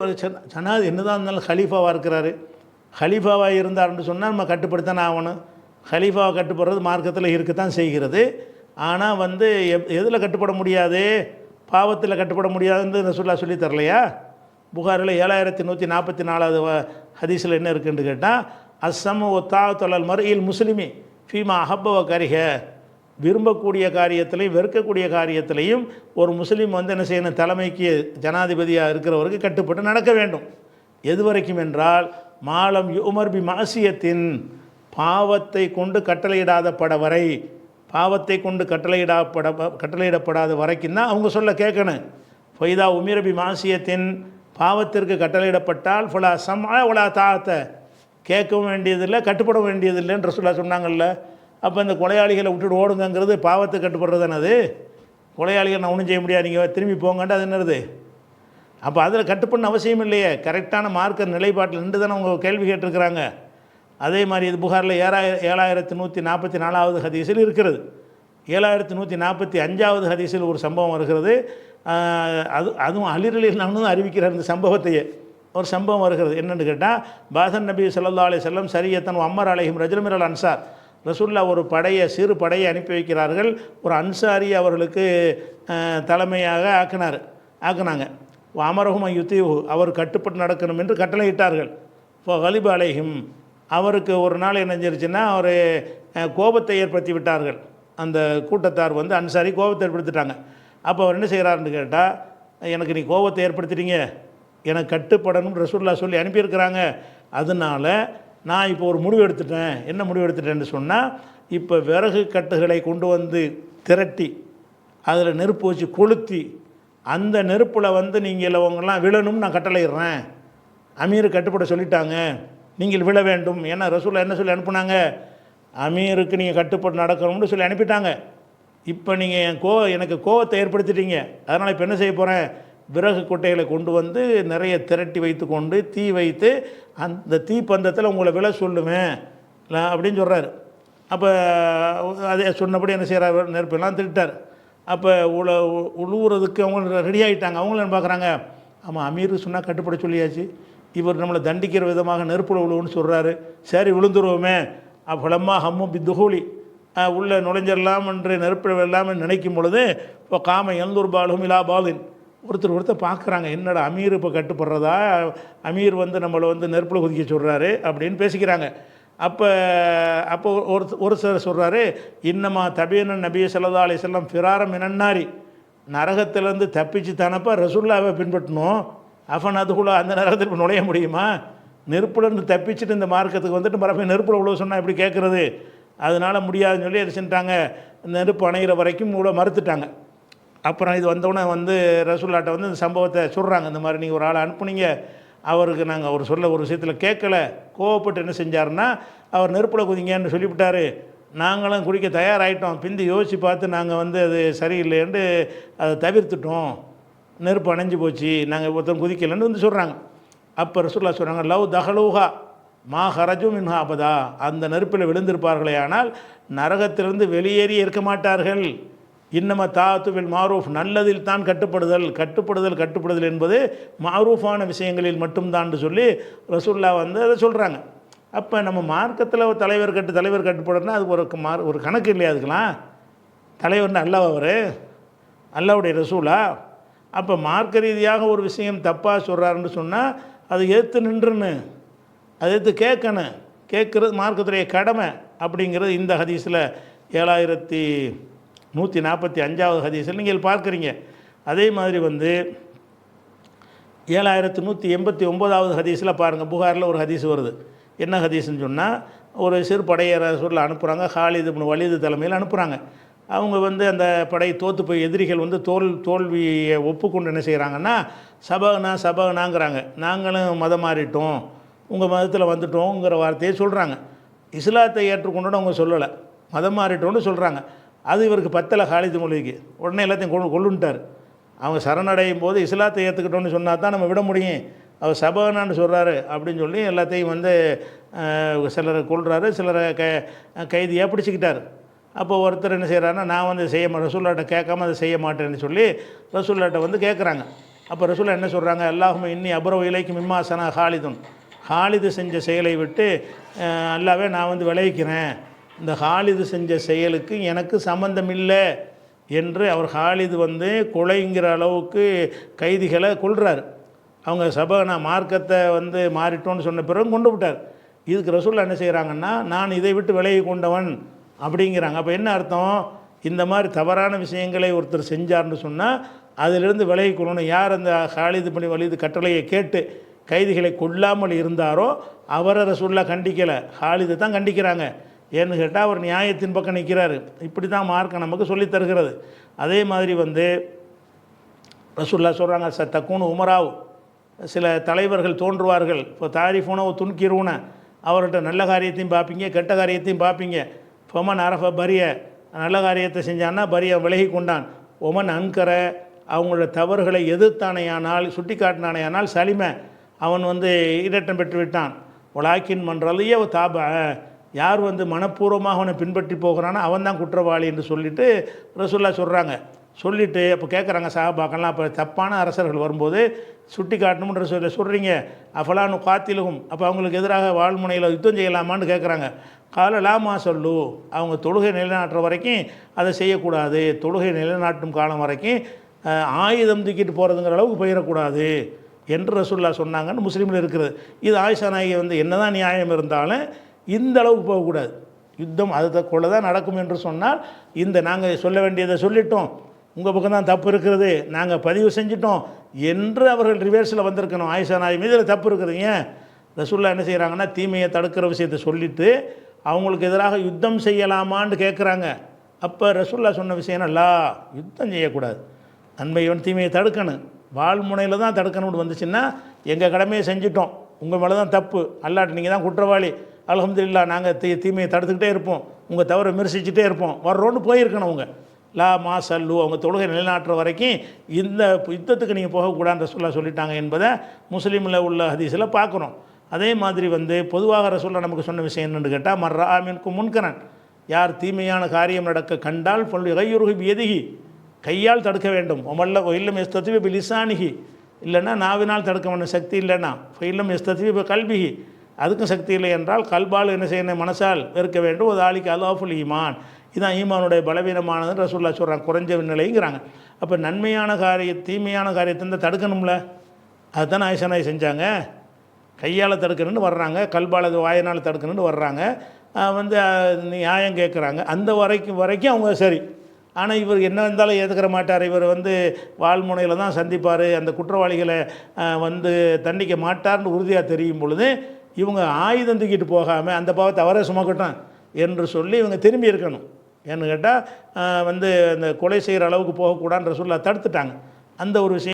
ஜனாதி என்னதான் இருந்தாலும் ஹலீஃபாவாக இருக்கிறாரு. ஹலீஃபாவாக இருந்தார்னு சொன்னால் நம்ம கட்டுப்படுத்தானே ஆகணும். ஹலீஃபாவை கட்டுப்படுறது மார்க்கத்தில் இருக்கத்தான் செய்கிறது. ஆனால் எதில் கட்டுப்பட முடியாது? பாவத்தில் கட்டுப்பட முடியாதுன்னு ரசூலுல்லாஹ் சொல்லி தரலையா? புகாரில் 7144வது ஹதீஸில் என்ன இருக்குன்னு கேட்டால், அஸ்ஸமு ஒத்தாத்தொல் மர்இல் முஸ்லிமி ஃபீமா அஹப்ப கரிஹ, விரும்பக்கூடிய காரியத்திலையும் வெறுக்கக்கூடிய காரியத்திலையும் ஒரு முஸ்லீம் என்ன செய்யணும்? தலைமைக்கு ஜனாதிபதியாக இருக்கிறவருக்கு கட்டுப்பட்டு நடக்க வேண்டும். எது வரைக்கும் என்றால், மாலம் யுமர் பி மாசியத்தின், பாவத்தை கொண்டு கட்டளையிடாதப்பட வரை, பாவத்தை கொண்டு கட்டளையிடப்படாத வரைக்கும் தான் அவங்க சொல்ல கேட்கணும். ஃபைதா உமிர பி மாசியத்தின், பாவத்திற்கு கட்டளையிடப்பட்டால் ஃபலா சம்ஆ வலா தாஅத்த, கேட்கவும் வேண்டியதில்லை கட்டுப்பட வேண்டியதில்லைன்னு ரசூலுல்லாஹ் சொன்னாங்கல்ல. அப்போ இந்த கொலையாளிகளை விட்டுட்டு ஓடுங்கிறது பாவத்தை கட்டுப்படுறது தானே. அது கொலையாளிகள் நான் ஒன்றும் செய்ய முடியாது, நீங்கள் திரும்பி போங்கன்ட்டு அது என்னது? அப்போ அதில் கட்டுப்படணும் அவசியம் இல்லையே. கரெக்டான மார்க்க நிலைப்பாட்டில் நின்று தானே அவங்க கேள்வி கேட்டிருக்கிறாங்க. அதே மாதிரி இது புகாரில் 7144வது ஹதீஸில் இருக்கிறது. 7145வது ஹதீஸில் ஒரு சம்பவம் வருகிறது. அதுவும் அலிரலில் நான் அறிவிக்கிறார் இந்த சம்பவத்தையே. ஒரு சம்பவம் வருகிறது. என்னென்னு கேட்டால், பாசன் நபி ஸல்லல்லாஹு அலைஹி வஸல்லம் சரியத்தன் அம்மர் அலைஹிம் ரஜுல் மினல் அன்சார், ரசூலுல்லாஹ் ஒரு சிறு படையை அனுப்பி வைக்கிறார்கள். ஒரு அன்சாரி அவர்களுக்கு தலைமையாக ஆக்கினாங்க. அமரஹும் யுத்தீஹு, அவர் கட்டுப்பட்டு நடக்கணும் என்று கட்டளையிட்டார்கள். இப்போ கலிப அலைஹிம், அவருக்கு ஒரு நாள் என்ன செஞ்சிருச்சுன்னா, அவர் கோபத்தை ஏற்படுத்தி விட்டார்கள். அந்த கூட்டத்தார் அன்சாரி கோபத்தை ஏற்படுத்திட்டாங்க. அப்போ அவர் என்ன செய்கிறாருன்னு கேட்டால், எனக்கு நீ கோபத்தை ஏற்படுத்திட்டீங்க, எனக்கு கட்டுப்படணும் ரசூலுல்லாஹ் சொல்லி அனுப்பியிருக்கிறாங்க, அதனால் நான் இப்போ ஒரு முடிவு எடுத்துட்டேன். என்ன முடிவு எடுத்துட்டேன்னு சொன்னால், இப்போ விறகு கட்டுகளை கொண்டு திரட்டி அதில் நெருப்பு வச்சு கொளுத்தி அந்த நெருப்பில் நீங்கள் அவங்கெல்லாம் விழணும்னு நான் கட்டளையிடுறேன். அமீர் கட்டுப்பட சொல்லிட்டாங்க, நீங்கள் விழ வேண்டும். ஏன்னா ரசூலுல்லாஹ் என்ன சொல்லி அனுப்புனாங்க? அமீருக்கு நீங்கள் கட்டுப்பட்டு நடக்கணும்னு சொல்லி அனுப்பிட்டாங்க. இப்போ நீங்கள் எனக்கு கோவத்தை ஏற்படுத்திட்டீங்க, அதனால் இப்போ என்ன செய்ய போகிறேன்? விறகு கொட்டைகளை கொண்டு நிறைய திரட்டி வைத்து கொண்டு தீ வைத்து அந்த தீப்பந்தத்தில் உங்களை விழ சொல்லுவேன் அப்படின்னு சொல்கிறார். அப்போ அதே சொன்னபடி என்ன செய்கிறார்? நெருப்பெல்லாம் திட்டார். அப்போ உழுவுறதுக்கு அவங்க ரெடி ஆகிட்டாங்க. அவங்களும் என்ன பார்க்குறாங்க? ஆமாம், அமீருக்கு சொன்னால் கட்டுப்பட சொல்லியாச்சு, இவர் நம்மளை தண்டிக்கிற விதமாக நெருப்பில் விழுவுன்னு சொல்கிறாரு, சரி விழுந்துருவோமே. அப்பளம்மா ஹம்மும் பித்துகூலி, உள்ளே நுழைஞ்சிடலாம் என்று நெருப்பில் இல்லாமல் நினைக்கும் பொழுது, இப்போ காம எந்தூர்பாலும் இலா பாலின், ஒருத்தர் பார்க்குறாங்க, என்னடா அமீர் இப்போ கட்டுப்படுறதா, அமீர் நம்மளை நெருப்பில் குதிக்க சொல்கிறாரு அப்படின்னு பேசிக்கிறாங்க. அப்போ ஒரு சிலர் சொல்கிறாரு, இன்னமா தபீன நபி ஸல்லல்லாஹு அலைஹி வஸல்லம் ஃபிராரம் மினன்னாரி, நரகத்திலேருந்து தப்பிச்சு தானப்பா ரசூலுல்லாஹ்வை பின்பற்றணும். அஃபன் அதுக்குள்ள அந்த நரகத்தில் நுழைய முடியுமா? நெருப்புலேருந்து தப்பிச்சுட்டு இந்த மார்க்கத்துக்கு மறுபடியும் நெருப்பில் உள்ள சொன்னால் எப்படி கேட்குறது? அதனால் முடியாதுன்னு சொல்லி என்ன செஞ்சிட்டாங்க, நெருப்பு அணைகிற வரைக்கும் கூட மறுத்துட்டாங்க. அப்புறம் இது வந்தவுடனே ரசூலுல்லாஹ்ட்ட இந்த சம்பவத்தை சொல்கிறாங்க. இந்த மாதிரி நீங்கள் ஒரு ஆளை அனுப்புனீங்க, அவருக்கு நாங்கள் அவர் சொல்ல ஒரு விஷயத்தில் கேட்கல, கோவப்பட்டு என்ன செஞ்சாருன்னா, அவர் நெருப்பில் குதிங்கன்னு சொல்லிவிட்டார். நாங்களும் குடிக்க தயாராகிட்டோம், பிந்தி யோசித்து பார்த்து நாங்கள் அது சரியில்லைன்னு அதை தவிர்த்துட்டோம், நெருப்பு அணைஞ்சு போச்சு, நாங்கள் ஒருத்தரும் குதிக்கலைன்னு சொல்கிறாங்க. அப்போ ரசூலுல்லாஹ் சொல்கிறாங்க, லவ் தஹலூஹா மா ஹரஜு மின்ஹா அபதா, அந்த நெருப்பில் விழுந்திருப்பார்களே ஆனால் நரகத்திலிருந்து வெளியேறி இருக்க மாட்டார்கள். இன்னம தாத்துவில் மாரூஃப், நல்லதில் தான் கட்டுப்படுதல் என்பது மாரூஃபான விஷயங்களில் மட்டும்தான் சொல்லி ரசூலுல்லாஹ் அதை சொல்கிறாங்க. அப்போ நம்ம மார்க்கத்தில் தலைவர் கட்டுப்படுறதுனா அது ஒரு கணக்கு இல்லையா? அதுக்கெல்லாம் தலைவர்னு அல்லாஹ், அவர் அல்லாஹ்வுடைய ரசூலா? அப்போ மார்க்க ரீதியாக ஒரு விஷயம் தப்பாக சொல்கிறாருன்னு சொன்னால் அது அதை எடுத்து கேட்கணும். கேட்குறது மார்க்கத்துடைய கடமை அப்படிங்கிறது இந்த ஹதீஸில் 7145வது ஹதீஸில் நீங்கள் பார்க்குறீங்க. அதே மாதிரி 7189வது ஹதீஸில் பாருங்கள், புகாரில் ஒரு ஹதீஸ் வருது. என்ன ஹதீஸ்ன்னு சொன்னால், ஒரு சிறு படையை ரசூலுல்லாஹ் அனுப்புகிறாங்க, ஹாலித் இப்னு வலீது தலைமையில் அனுப்புகிறாங்க. அவங்க அந்த படை தோற்று போய் எதிரிகள் தோல்வியை ஒப்புக்கொண்டு என்ன செய்கிறாங்கன்னா, சபகனாங்கிறாங்க, நாங்களும் மதம் மாறிட்டோம், உங்கள் மதத்தில் வந்துட்டோங்கிற வார்த்தையை சொல்கிறாங்க. இஸ்லாத்தை ஏற்றுக்கொண்டு அவங்க சொல்லலை, மதம் மாறிட்டோன்னு சொல்கிறாங்க. அது இவருக்கு பத்தலை ஹாலித் மொழிக்கு. உடனே எல்லாத்தையும் கொள்ளுன்ட்டார். அவங்க சரணடையும் போது இஸ்லாத்தை ஏற்றுக்கிட்டோன்னு சொன்னால் தான் நம்ம விட முடியும், அவர் சபகனான்னு சொல்கிறாரு அப்படின்னு சொல்லி எல்லாத்தையும் சிலரை கொள்கிறாரு, சிலரை கைதியாக பிடிச்சிக்கிட்டார். அப்போ ஒருத்தர் என்ன செய்கிறாருன்னா, நான் செய்ய மாட்டேன், ரசூலுல்லாஹ்ட்ட கேட்காம அதை செய்ய மாட்டேன்னு சொல்லி ரசூலுல்லாஹ்ட்ட கேட்குறாங்க. அப்போ ரசூலா என்ன சொல்கிறாங்க, அல்லாஹும்ம இன்னி அபரவு இலைக்கு மிம்மா சனா ஹாலிதுன், ஹாலிது செஞ்ச செயலை விட்டு அல்லாவே நான் வந்து விளைவிக்கிறேன், இந்த ஹாலிது செஞ்ச செயலுக்கு எனக்கு சம்பந்தம் இல்லை என்று அவர் ஹாலிது வந்து கொலைங்கிற அளவுக்கு கைதிகளை கொள்கிறார். அவங்க சபகனா மார்க்கத்தை வந்து மாறிட்டோன்னு சொன்ன பிறகு கொண்டு விட்டார். இதுக்கு ரசூல்லா என்ன செய்கிறாங்கன்னா, நான் இதை விட்டு விலகி கொண்டவன் அப்படிங்கிறாங்க. அப்போ என்ன அர்த்தம், இந்த மாதிரி தவறான விஷயங்களை ஒருத்தர் செஞ்சார்னு சொன்னால் அதிலிருந்து விலகி கொள்ளணும். யார் அந்த ஹாலிது பனி வலிது கட்டளையை கேட்டு கைதிகளை கொல்லாமல் இருந்தாரோ அவரை ரசூல்லா கண்டிக்கலை, ஹாலிதை தான் கண்டிக்கிறாங்க. ஏன்னு கேட்டால் அவர் நியாயத்தின் பக்கம் நிற்கிறாரு. இப்படி தான் மார்க்கம் நமக்கு சொல்லித் தருகிறது. அதே மாதிரி வந்து ரசூல்லா சொல்கிறாங்க, தக்கூனு உமராவ், சில தலைவர்கள் தோன்றுவார்கள், இப்போ தாரிஃபுன துன்கிருன, அவர்கிட்ட நல்ல காரியத்தையும் பார்ப்பீங்க கெட்ட காரியத்தையும் பார்ப்பீங்க. ஃபமன் அரஃப பரிய, நல்ல காரியத்தை செஞ்சான்னா பரிய விலகி கொண்டான், ஒமன் அன்கர, அவங்களோட தவறுகளை எதிர்த்தானையானால் சுட்டி காட்டினானையானால் சலிம, அவன் வந்து ஈடட்டம் பெற்று விட்டான். ஒலாக்கின் மன்றலையே தாப, யார் வந்து மனப்பூர்வமாக அவனை பின்பற்றி போகிறானோ அவன் தான் குற்றவாளி என்று சொல்லிட்டு ரசூல்லா சொல்கிறாங்க. சொல்லிவிட்டு அப்போ கேட்குறாங்க சஹாபாக்கெல்லாம், அப்போ தப்பான அரசர்கள் வரும்போது சுட்டி காட்டணும்ன்ற சொல்கிறீங்க, அஃபலானு காத்திலுகும், அப்போ அவங்களுக்கு எதிராக வாழ்முனையில் யுத்தம் செய்யலாமான்னு கேட்குறாங்க. காலலாமா சொல்லு, அவங்க தொழுகை நிலைநாட்டுற வரைக்கும் அதை செய்யக்கூடாது, தொழுகை நிலைநாட்டும் காலம் வரைக்கும் ஆயுதம் தூக்கிட்டு போகிறதுங்கிற அளவுக்கு போயிடக்கூடாது என்று ரசூல்லா சொன்னாங்கன்னு முஸ்லீமில் இருக்கிறது. இது ஆயிஷா நாயகி வந்து என்ன தான் நியாயம் இருந்தாலும் இந்த அளவுக்கு போகக்கூடாது, யுத்தம் அதை கொள்ள தான் நடக்கும் என்று சொன்னால், இந்த நாங்கள் சொல்ல வேண்டியதை சொல்லிட்டோம், உங்கள் பக்கம் தான் தப்பு இருக்கிறது, நாங்கள் பதிவு செஞ்சிட்டோம் என்று அவர்கள் ரிவர்ஸில் வந்திருக்கணும். ஆயிஷா நாயகி மீது தப்பு இருக்குது. ஏன் ரசூல்லா என்ன செய்கிறாங்கன்னா, தீமையை தடுக்கிற விஷயத்தை சொல்லிவிட்டு அவங்களுக்கு எதிராக யுத்தம் செய்யலாமான்னு கேட்குறாங்க. அப்போ ரசூல்லா சொன்ன விஷயம் அல்ல, யுத்தம் செய்யக்கூடாது, நன்மையவன் தீமையை தடுக்கணும், வாழ்முனையில் தான் தடுக்கணும்னு வந்துச்சுன்னா எங்கள் கடமையை செஞ்சிட்டோம், உங்கள் மேலே தான் தப்பு, அல்லாட்டு நீங்கள் தான் குற்றவாளி, அல்ஹம்துலில்லாஹ் நாங்கள் தீமையை தடுத்துக்கிட்டே இருப்போம், உங்கள் தவறை விமர்சிச்சுட்டே இருப்போம், வர்றோன்னு போயிருக்கணும். அவங்க லா மா சல்லு, அவங்க தொழுகை நிலைநாட்டுற வரைக்கும் இந்த யுத்தத்துக்கு நீங்கள் போகக்கூடாதுன்னு ரசூல்லா சொல்லிட்டாங்க என்பதை முஸ்லீமில் உள்ள ஹதீஸில் பார்க்குறோம். அதே மாதிரி வந்து பொதுவாக ரசூல்லா நமக்கு சொன்ன விஷயம் என்னென்னு கேட்டால், மர்ரா ஆமீனுக்கு முன்கரன், யார் தீமையான காரியம் நடக்க கண்டால் பள்ளி கையுருகி எதுகி, கையால் தடுக்க வேண்டும். ஒமல்ல இல்லம் எஸ்தத்திவி இப்போ லிசானிகி, இல்லைன்னா நாவினால் தடுக்க வேண்டும், சக்தி இல்லைன்னா இல்லம் எஸ்தத்திவி இப்போ கல்விகி, அதுக்கும் சக்தி இல்லை என்றால் கல்பால் என்ன செய்யணும், மனசால் வெறுக்க வேண்டும். ஒரு ஆளிக்கு அல்லாஃபுல் ஈமான், இதுதான் ஈமானுடைய பலவீனமானதுன்னு ரசூல்லா சொல்கிறாங்க, குறைஞ்ச நிலைங்கிறாங்க. அப்போ நன்மையான தீமையான காரியத்தை தடுக்கணும்ல, அதுதான் ஆயிஷா நாயகி செஞ்சாங்க. கையால் தடுக்கணுன்னு வர்றாங்க, கல்பால் வாயினால் தடுக்கணுன்னு வர்றாங்க, வந்து நியாயம் கேட்குறாங்க. அந்த வரைக்கும் அவங்க சரி. ஆனால் இவர் என்ன இருந்தாலும் ஏற்றுக்கிற மாட்டார், இவர் வந்து வாழ்முனையில் தான் சந்திப்பார், அந்த குற்றவாளிகளை வந்து தண்டிக்க மாட்டார்னு உறுதியாக தெரியும் பொழுது இவங்க ஆயுதம் தூக்கிட்டு போகாமல் அந்த பாவத்தை அவரே சுமக்கட்டும் என்று சொல்லி இவங்க திரும்பி இருக்கணும். ஏன்னு கேட்டால் வந்து அந்த கொலை செய்கிற அளவுக்கு போகக்கூடாதுன்ற சொல்ல தடுத்துட்டாங்க. அந்த ஒரு விஷயம்